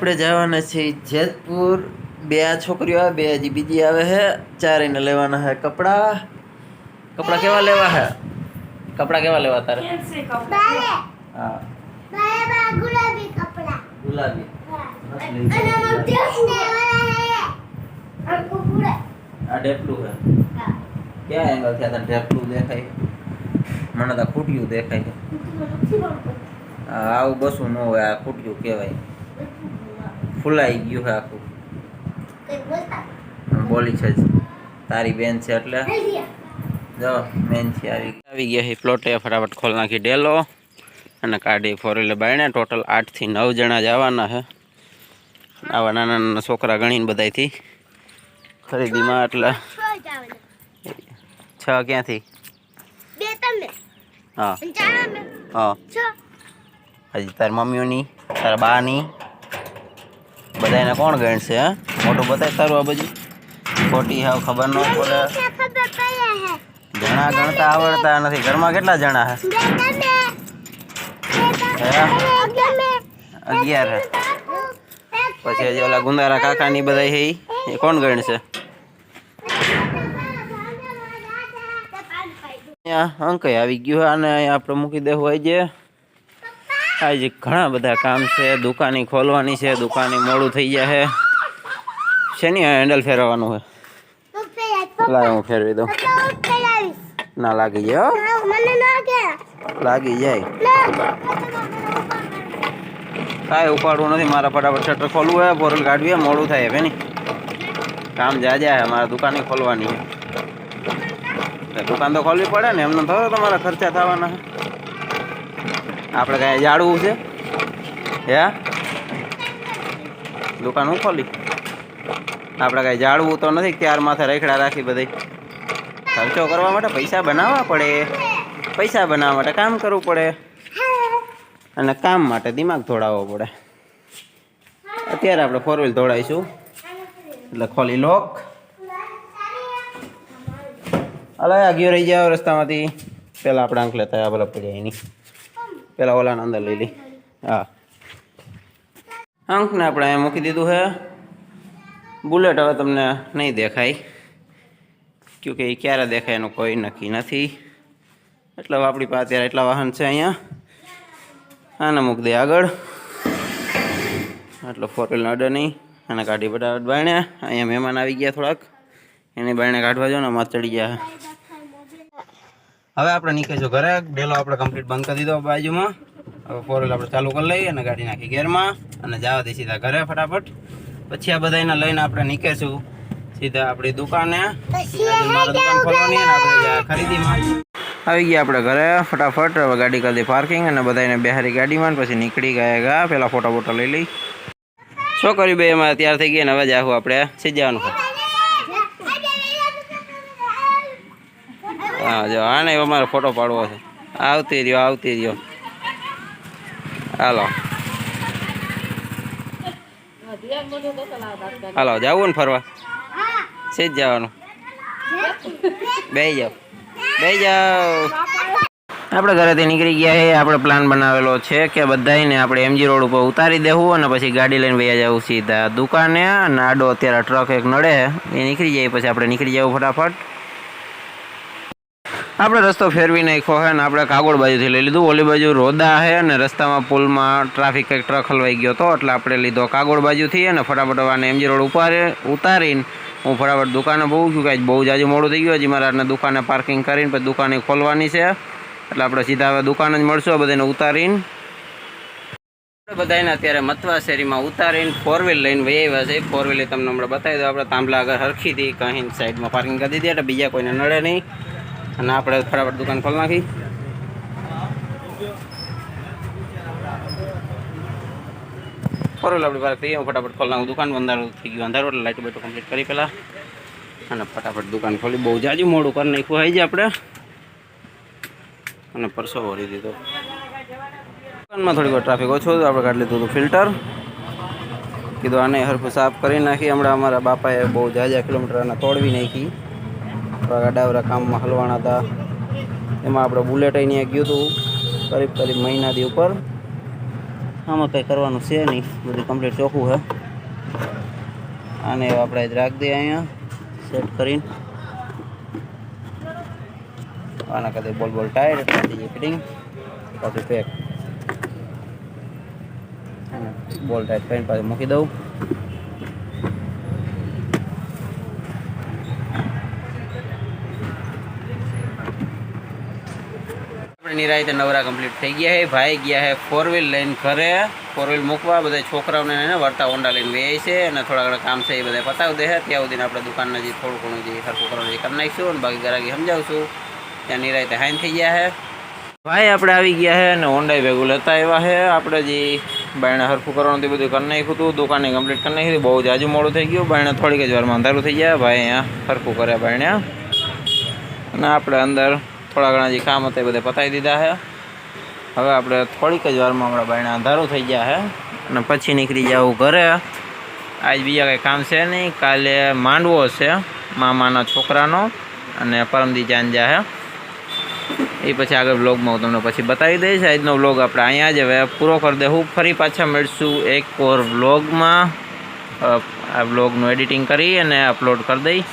આપણે જવાના છીએ જેતપુર। બે આ છોકરીઓ આવે, બે હજી બીજી આવે છે। ચારેયને લેવાના છે કપડાં। કપડાં કેવા લેવા છે? કપડાં કેવા લેવા તારે? હા ગુલાબી કપડાં। ગુલાબી આ ઢેપલું છે। ક્યાં એંગલ થી આ ઢેપલું દેખાય? મને તો ખૂટ્યું દેખાય છે। આવું બસું ન હોય, આ ખૂટ્યું કહેવાય। ફૂલાઈ ગયું છે આખું। બોલી છે તારી બેન છે એટલે જો બેન છે આવી ગયા છે પ્લોટે। ફટાફટ ખોલ નાખી ડેલો અને કાઢી 4 વ્હીલર બાયણે। ટોટલ 8 થી 9 જણા જવાના છે। આવા નાના નાના છોકરા ગણીને બધાયથી ખરીદીમાં। એટલે 6 ક્યાંથી? હા હા હજી તારી મમ્મીઓની, તારા બાની, બધાને કોણ ગણશે? હે મોટું બતાય તારું આ બાજુ। ખોટી હાવ ખબર ન પડે। જણા ગણતા આવડતા નથી। ઘરમાં કેટલા જણા હે? 11 હે। પછી હજી ઓલા ગુંદારા કાકાની બધા હે એ કોણ ગણશે? અંકય આવી ગયું। આને આપણે મૂકી દેવું આજે। આજે ઘણા બધા કામ છે। દુકાની ખોલવાની છે। દુકાને મોડું થઈ જાય છે। શેની હેન્ડલ ફેરવવાનું છે? લાય હું ફેરવી દઉં। ના લાગી જાય, લાગી જાય। કાંઈ ઉપાડવું નથી મારા। ફટાફટ શટર ખોલવું હોય, ફોરલ કાઢવી હોય, મોડું થાય હવે નહીં। કામ જાજા છે મારા। દુકાને ખોલવાની છે। દુકાન તો ખોલવી પડે ને, એમને થોડો તમારા ખર્ચા થવાના છે। આપણે કાંઈ જાળવું છે? હે દુકાન હું ખોલી? આપણે કાંઈ જાળવું તો નથી। ત્યાર માથે રેખડા રાખી બધી ખર્ચો કરવા માટે પૈસા બનાવવા પડે। પૈસા બનાવવા માટે કામ કરવું પડે અને કામ માટે દિમાગ દોડાવવો પડે। અત્યારે આપણે 4 વ્હીલ દોડાવીશું એટલે ખોલી લોક। અલે આ ગયો રહી જાવ રસ્તામાંથી। પહેલાં આપણે આંખ લેતા આ ભલે પડ્યા એની પહેલાં ઓલાને અંદર લઈ લઈ। હા આંખને આપણે અહીંયા મૂકી દીધું છે। બુલેટ હવે તમને નહીં દેખાય, ક્યોંકિ એ ક્યારે દેખાય એનું કોઈ નક્કી નથી। એટલે આપણી પાસે અત્યારે એટલા વાહન છે અહીંયા। આને મૂકી દે આગળ એટલે 4 વ્હીલનો અડે નહીં। આને કાઢી ફટાફટ બાયણે। અહીંયા મહેમાન આવી ગયા થોડાક, એને બાયણે કાઢવા જો ને માં ચડી ગયા। હવે આપણે નીકળીશું ઘરે। ડેલો આપણે કમ્પ્લીટ બંધ કરી દીધો બાજુમાં। હવે 4 વ્હીલ આપણે ચાલુ કરી લઈએ અને ગાડી નાખી ગેરમાં અને જવા દઈએ સીધા ઘરે ફટાફટ। પછી આ બધાને લઈને આપણે નીકળીશું સીધા આપણી દુકાને। મારા દુકાન ખોલવાની અને આપણે ખરીદીમાં આવી ગયા આપણે ઘરે ફટાફટ। હવે ગાડી કરી દઈ પાર્કિંગ અને બધાને બેહારી ગાડીમાં, પછી નીકળી ગયા। પહેલાં ફોટા બોટા લઈ લઈ। છોકરી બે એમાં તૈયાર થઈ ગઈ ને હવે જાહું આપણે સીધવાનું છે। હા જો આને અમારે ફોટો પાડવો છે। આવતી રહ્યો આવતી રહ્યો। હાલો હાલો જવું ને ફરવા? સીધ જવાનું। બેસી જાઓ બેસી જાઓ। આપણે ઘરેથી નીકળી ગયા છે। આપણે પ્લાન બનાવેલો છે કે બધાને આપણે એમજી રોડ ઉપર ઉતારી દેવું અને પછી ગાડી લઈને વયા જવું સીધા દુકાને। અને આડો અત્યારે ટ્રક એક નડે એ નીકળી જાય પછી આપણે નીકળી જવું ફટાફટ। આપણે રસ્તો ફેરવી નાખ્યો છે ને આપણે કાગોળ બાજુથી લઈ લીધું। ઓલી બાજુ રોદા છે અને રસ્તામાં પુલમાં ટ્રાફિક કંઈક ટ્રક હલવાઈ ગયો હતો એટલે આપણે લીધો કાગોળ બાજુથી। અને ફટાફટ આને એમજી રોડ ઉતારીને હું ફટાફટ દુકાને બહુ છું કે બહુ જાજુ મોડું થઈ ગયું। હજી મારે આને દુકાને પાર્કિંગ કરીને પછી દુકાને ખોલવાની છે એટલે આપણે સીધા હવે દુકાન જ મળશું બધાને ઉતારીને। બધાને અત્યારે મથવા શેરીમાં ઉતારીને 4 વ્હીલ લઈને વહી આવ્યા છે। 4 વ્હીલ તમને હમણાં બતાવી દો। આપણે તાંબલા આગળ હરખીથી કहीं સાઈડમાં પાર્કિંગ કરી દીધી એટલે બીજા કોઈને નડે નહીં અને આપણે ફટાફટ દુકાન ખોલી નાખી। 4 વ્હીલ આપણી પાસે થઈ હું ફટાફટ ખોલી નાખું। દુકાન અંધારું થઈ ગયું, અંધારું એટલે લાઈટ બેટો કમ્પ્લીટ કરી પહેલાં અને ફટાફટ દુકાન ખોલી। બહુ જાજુ મોડું કરી નાખ્યું હોય છે આપણે અને પરસો ભરી દીધો। દુકાનમાં થોડીક વાર ટ્રાફિક ઓછો હતો આપણે કાઢી લીધું હતું ફિલ્ટર। કીધું આને હરખું સાફ કરી નાખી। હમણાં અમારા બાપાએ બહુ જાજા કિલોમીટર આને તોડવી નાખી। ગાડાવરા કામમાં હલવાના હતા એમાં આપણે બુલેટ અહીંયા ગયું હતું કરીબ મહિનાથી ઉપર આમાં કંઈ કરવાનું છે નહીં, બધું કમ્પ્લીટ ચોખ્ખું છે. આને આપણે રાખી દઈએ અહીંયા સેટ કરીને. આના કદી બોલ ટાઈટ એટલે ફિટિંગ પાછું પેક. બોલ ટાઈટ કરીને પાછું મૂકી દઉં. આપણે નિરાયતે નવરા કમ્પ્લીટ થઈ ગયા છે. ભાઈ ગયા છે 4 વ્હીલ લઈને ઘરે, 4 વ્હીલ મૂકવા. બધા છોકરાઓને વળતા હોન્ડા લઈને વેચે છે અને થોડા ઘણા કામ છે એ બધા પતાવી દે છે. ત્યાં સુધીને આપણે દુકાનને જે થોડું ઘણું જે સરખું કરવાનું જે કરી નાખીશું અને બાકી ગ્રાહકી સમજાવશું. ત્યાં નિરાયતે હાઈન થઈ ગયા છે. ભાઈ આપણે આવી ગયા છે અને હોન્ડા ભેગું લેતા આવ્યા છે. આપણે જે બાયણે સરખું કરવાનું તે બધું કરી નાખ્યું હતું, દુકાને કમ્પ્લીટ કરી નાખી. બહુ જાજુ મોડું થઈ ગયું. બાયણે થોડીક જ વારમાં અંધારું થઈ ગયા. ભાઈ અહીંયા સરખું કરે બાયણે અને આપણે અંદર થોડા ઘણા જે કામ હતા એ બધા પતાવી દીધા છે. હવે આપણે થોડીક જ વારમાં હમણાં બાયણે અંધારું થઈ ગયા છે અને પછી નીકળી જવું ઘરે. આજ બીજા કંઈ કામ છે નહીં. કાલે માંડવો છે મામાના છોકરાનો અને પરમદી જાંજા છે. એ પછી આગળ વ્લોગમાં હું તમને પછી બતાવી દઈશ. આજનો વ્લોગ આપણે અહીંયા જ હવે પૂરો કરી દઈશું. ફરી પાછા મળીશું એક ઓર વ્લોગમાં. આ વ્લોગનું એડિટિંગ કરી અને અપલોડ કરી દઈશ.